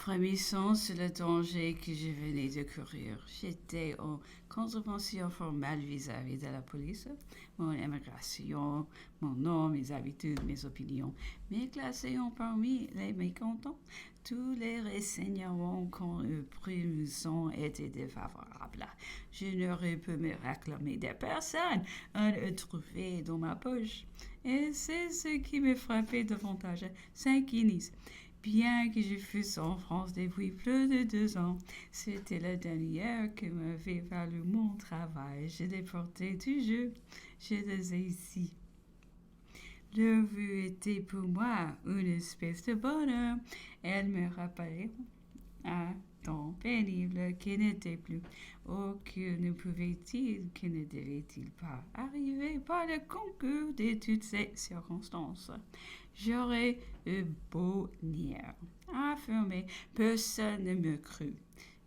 Frémissant sur le danger que je venais de courir, j'étais en contravention formelle vis-à-vis de la police. Mon immigration, mon nom, mes habitudes, mes opinions, mes classés ont parmi les mécontents. Tous les renseignements qu'on pris nous ont été défavorables. Je n'aurais pu me réclamer de personne, un trouvé dans ma poche. Et c'est ce qui me frappait davantage. Saint-Quinis. Bien que je fusse en France depuis plus de 2 ans, c'était la dernière qui m'avait valu mon travail. Je déportais du jeu. J'étais ici. Leur vue était pour moi une espèce de bonheur. Elle me rappelait un temps pénible qui n'était plus. Oh, que ne pouvait-il, que ne devait-il pas arriver par le concours de toutes ces circonstances? J'aurais eu beau nier, affirmer, personne ne me crut.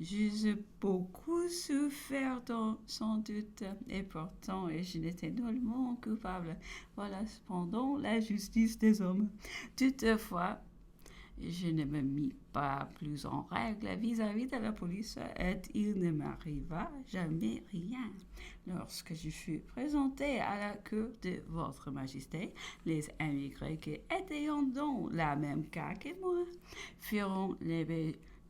J'ai beaucoup souffert sans doute, et pourtant je n'étais nullement coupable. Voilà cependant la justice des hommes. Toutefois, je ne me mis pas plus en règle vis-à-vis de la police et il ne m'arriva jamais rien. Lorsque je fus présenté à la cour de votre majesté, les immigrés qui étaient dans la même cas que moi firent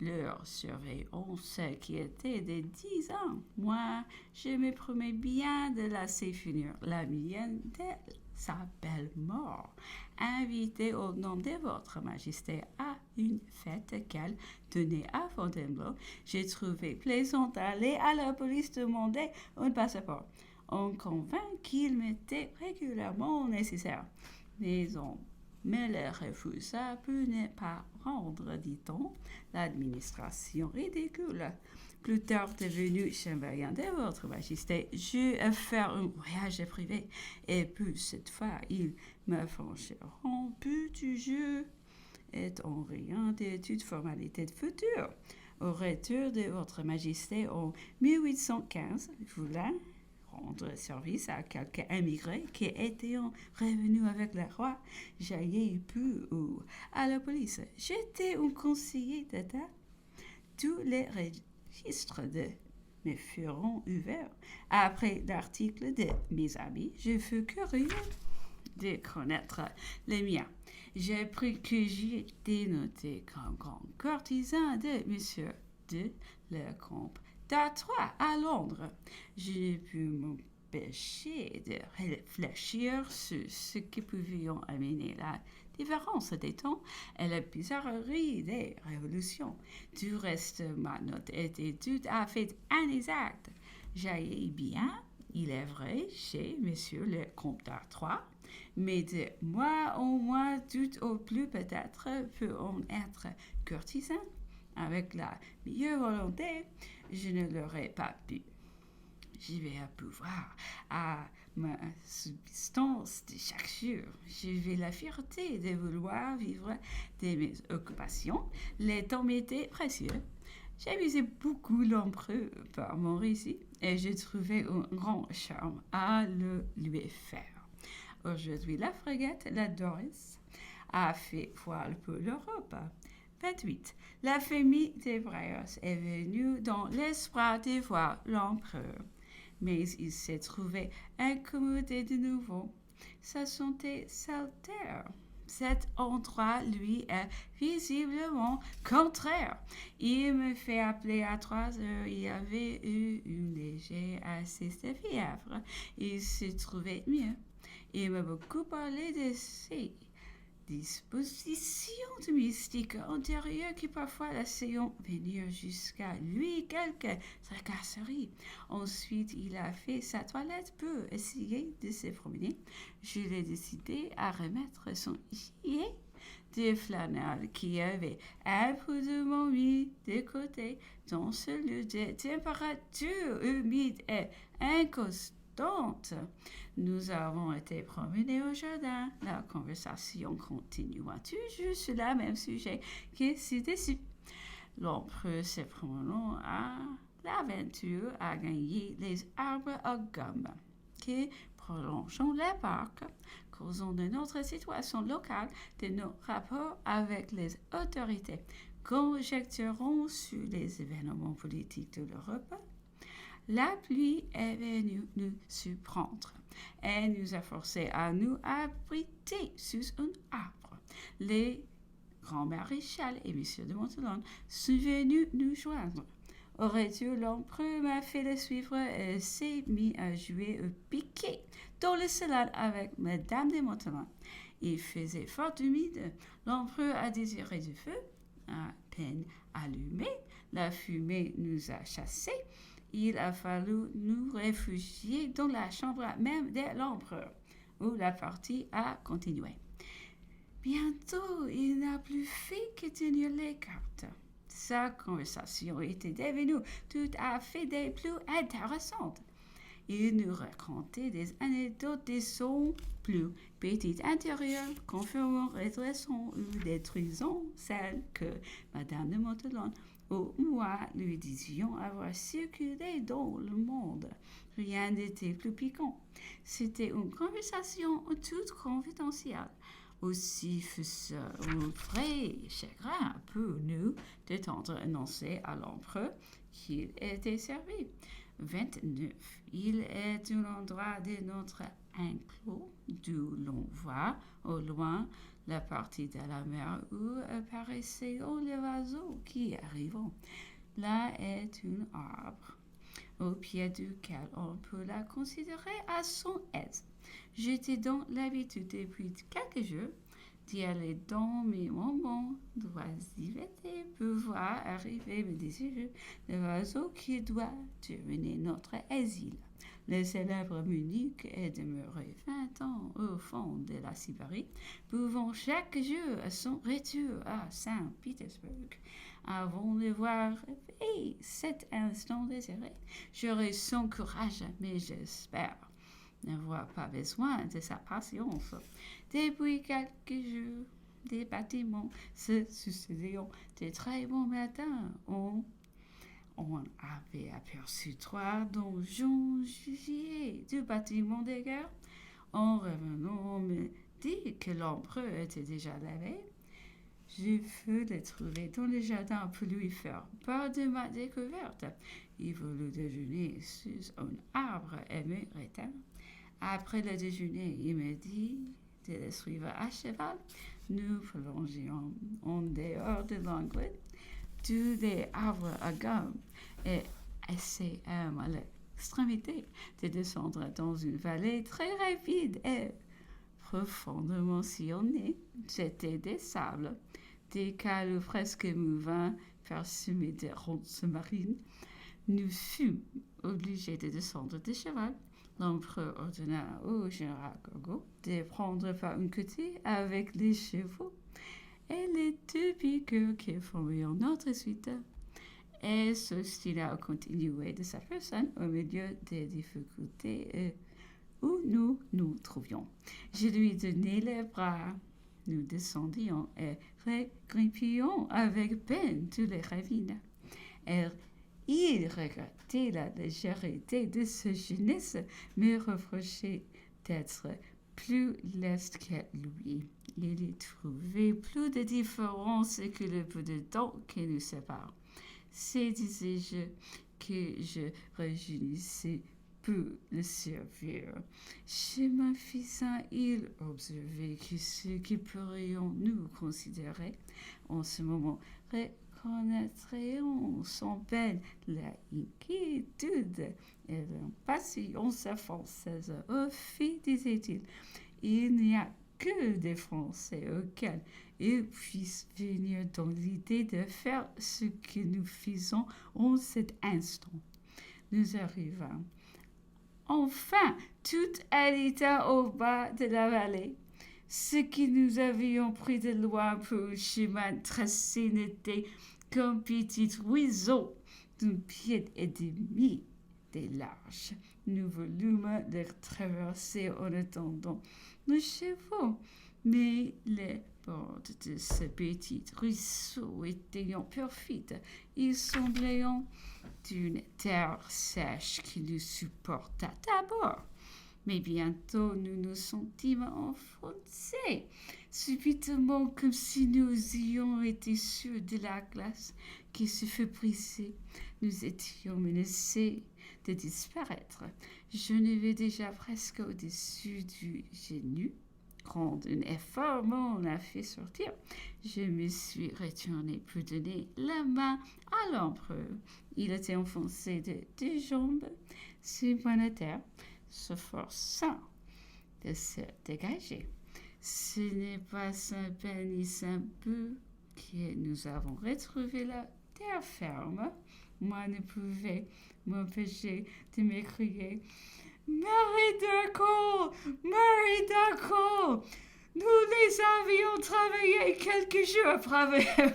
leur surveillance qui était de 10 ans. Moi, je me promets bien de laisser finir la mienne de sa belle mort. Invité au nom de votre majesté à une fête qu'elle tenait à Fontainebleau, j'ai trouvé plaisant d'aller à la police demander un passeport. On convint qu'il m'était régulièrement nécessaire. Mais on me le refusa pour ne pas rendre, dit-on, l'administration ridicule. Plus tard devenu chambellan de votre majesté, j'ai faire un voyage privé. Et puis cette fois, ils me franchiront plus du jeu et en rien de toute formalité future. Au retour de votre majesté en 1815, voulant rendre service à quelques immigrés qui étaient revenus avec le roi, j'allais pu ou à la police. J'étais un conseiller d'État. Tous les registres de me furent ouverts. Après l'article de mes amis, je fus curieux de connaître les miens. J'ai appris que j'étais noté comme grand courtisan de Monsieur de Lecomte d'Artois à Londres. J'ai pu m'empêcher de réfléchir sur ce qui pouvait amener la différence des temps et la bizarrerie des révolutions. Du reste, ma note était tout à fait inexacte. J'allais bien, il est vrai, chez Monsieur le Comte d'Artois, mais de moi au moins, tout au plus peut-être, peut-on être courtisan. Avec la meilleure volonté, je ne l'aurais pas pu. J'y vais à pouvoir à ma subsistance de chaque jour. Je vais la fierté de vouloir vivre de mes occupations. Les temps m'étaient précieux. J'amusais beaucoup l'empereur par mon récit et j'ai trouvé un grand charme à le lui faire. Aujourd'hui, la frégate, la Doris, a fait voile pour l'Europe. 28. La famille des Breyers est venue dans l'espoir de voir l'empereur, mais il s'est trouvé incommodé de nouveau. Sa santé s'altère. Cet endroit lui est visiblement contraire. Il me fait appeler à 3 heures. Il avait eu une légère assise de fièvre. Il se trouvait mieux. Il m'a beaucoup parlé de ses dispositions domestiques antérieures qui parfois laissaient venir jusqu'à lui quelques tracasseries. Ensuite, il a fait sa toilette pour essayer de se promener. Je l'ai décidé à remettre son gilet de flanelle qui avait imprudemment mis de côté dans ce lieu de température humide et inconstante. Nous avons été promenés au jardin. La conversation continua toujours sur le même sujet que ci-dessus. L'empereur se promenant à l'aventure à gagner les arbres à gomme qui prolongeant les parcs, causant de notre situation locale, de nos rapports avec les autorités. conjecturons sur les événements politiques de l'Europe, la pluie est venue nous surprendre et nous a forcés à nous abriter sous un arbre. Les grands maréchal et M. de Montholon sont venus nous joindre. Aurait-il l'empereur m'a fait le suivre et s'est mis à jouer au piquet dans le salon avec Madame de Montholon. Il faisait fort humide. L'empereur a désiré du feu, à peine allumé. La fumée nous a chassés. Il a fallu nous réfugier dans la chambre même de l'empereur, où la partie a continué. Bientôt, il n'a plus fait que tenir les cartes. Sa conversation était devenue tout à fait des plus intéressantes. Il nous racontait des anecdotes de son plus petit intérieur, confirmant, redressant ou détruisant celles que Madame de Montholon ou moi lui disions avoir circulé dans le monde. Rien n'était plus piquant. C'était une conversation toute confidentielle. Aussi fut-ce un vrai chagrin pour nous d'entendre annoncer à l'empereur qu'il était servi. 29. Il est un endroit de notre enclos d'où l'on voit au loin la partie de la mer où apparaissaient les oiseaux qui arrivent. Là est un arbre au pied duquel on peut la considérer à son aise. J'étais donc l'habitude depuis quelques jours d'y aller dans mes moments d'oisiveté pour voir arriver mes désirs l'oiseau qui doit terminer notre asile. Le célèbre Munich est demeuré 20 ans au fond de la Sibérie, pouvant chaque jour à son retour à Saint-Pétersbourg. Avant de voir arriver cet instant désiré, j'aurai son courage, mais j'espère n'avoir pas besoin de sa patience. Depuis quelques jours, des bâtiments se succédant de très bons matins. On avait aperçu 3 donjons jugés du bâtiment de guerre. En revenant, on me dit que l'empereur était déjà levé. Je fus le trouver dans le jardin pour lui faire part de ma découverte. Il voulut déjeuner sous un arbre et me retint. Après le déjeuner, il me dit de le suivre à cheval. Nous plongions en dehors de l'angle, tous des arbres à gomme, et essayâmes à l'extrémité de descendre dans une vallée très rapide et profondément sillonnée. C'étaient des sables, des calots presque mouvants parsemés de ronces marines. Nous fûmes obligés de descendre de cheval. L'empereur ordonna au général Gogo de prendre par une côté avec les chevaux et les 2 piqueurs qui formaient notre suite, et s'obstina à continuer de sa personne au milieu des difficultés où nous nous trouvions. Je lui donnai les bras. Nous descendions et regrimpions avec peine tous les ravines. Il regrettait la légèreté de sa jeunesse, mais reprochait d'être plus leste que lui. Il y trouvait plus de différence que le peu de temps qui nous sépare. C'est, disais-je, que je rejaunissais pour le servir. Chez ma fils, il observait que ceux qui pourrions nous considérer en ce moment reconnaîtrions sans peine l'inquiétude et l'impatience française. Au fait, disait-il, il n'y a que des Français auxquels il puisse venir dans l'idée de faire ce que nous faisons en cet instant. Nous arrivâmes enfin tout à l'état au bas de la vallée. Ce que nous avions pris de loin pour un chemin tracé n'était qu'un petit ruisseau d'un pied et demi de large. Nous voulûmes le traverser en attendant nos chevaux, mais les bords de ce petit ruisseau étaient perfides. Ils semblaient d'une terre sèche qui nous supporta d'abord. Mais bientôt, nous nous sentîmes enfoncés. Subitement, comme si nous ayons été sûrs de la glace qui se fait briser, nous étions menacés de disparaître. Je n'avais déjà presque au-dessus du genou. Quand un effort m'en a fait sortir, je me suis retournée pour donner la main à l'empereur. Il était enfoncé de deux jambes sur une terre, s'efforçant de se dégager. Ce n'est pas un pénis un peu que nous avons retrouvé la terre ferme. Moi ne pouvais m'empêcher de m'écrier Marie Darcole! Marie Darcole! Nous les avions travaillé quelques jours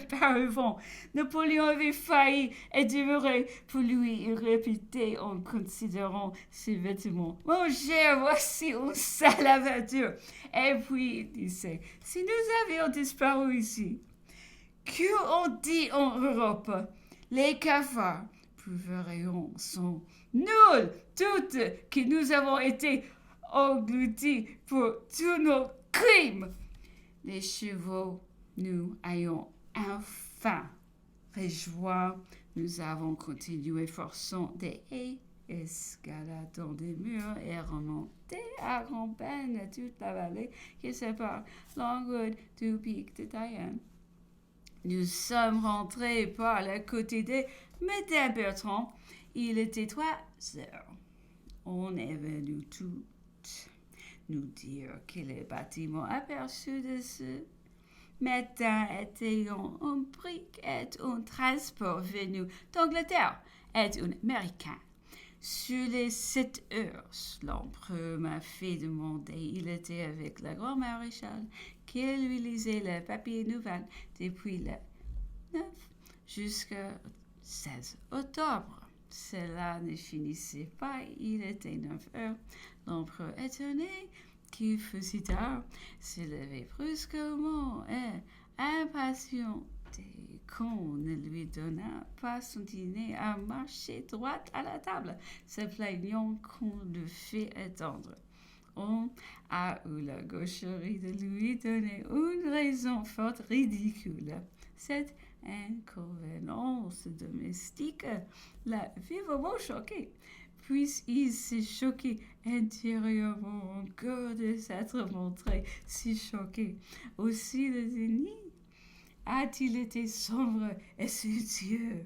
auparavant. Napoléon avait failli et demeuré pour lui répéter en considérant ses vêtements. Mon cher, voici une sale aventure. Et puis, il disait, si nous avions disparu ici, qu'on dit en Europe, les cafards prouverions sont nuls, toutes que nous avons été engloutis pour tous nos crimes. Les chevaux, nous ayons enfin rejoint. Nous avons continué forçant des haies, escaladant des murs et remonté à grand-peine toute la vallée qui sépare Longwood du pic de Diane. Nous sommes rentrés par le côté de Madame Bertrand. Il était 3 heures. On est venu toutes nous dire que les bâtiments aperçus de ce matin étaient un brick et un transport venu d'Angleterre et un Américain. Sur les 7 heures, l'empereur m'a fait demander. Il était avec le grand maréchal qui lui lisait le papier nouvel depuis le 9 jusqu'au 16 octobre. Cela ne finissait pas, il était 9 heures. L'empereur, étonné qu'il fût si tard, s'est levé brusquement et impatient qu'on ne lui donna pas son dîner, a marché droit à la table, se plaignant qu'on le fait attendre. On a eu la gaucherie de lui donner une raison fort ridicule. Cette inconvénance domestique l'a vivement choqué. Puis il s'est choqué intérieurement encore de s'être montré si choqué. Aussi le déni a-t-il été sombre et soucieux.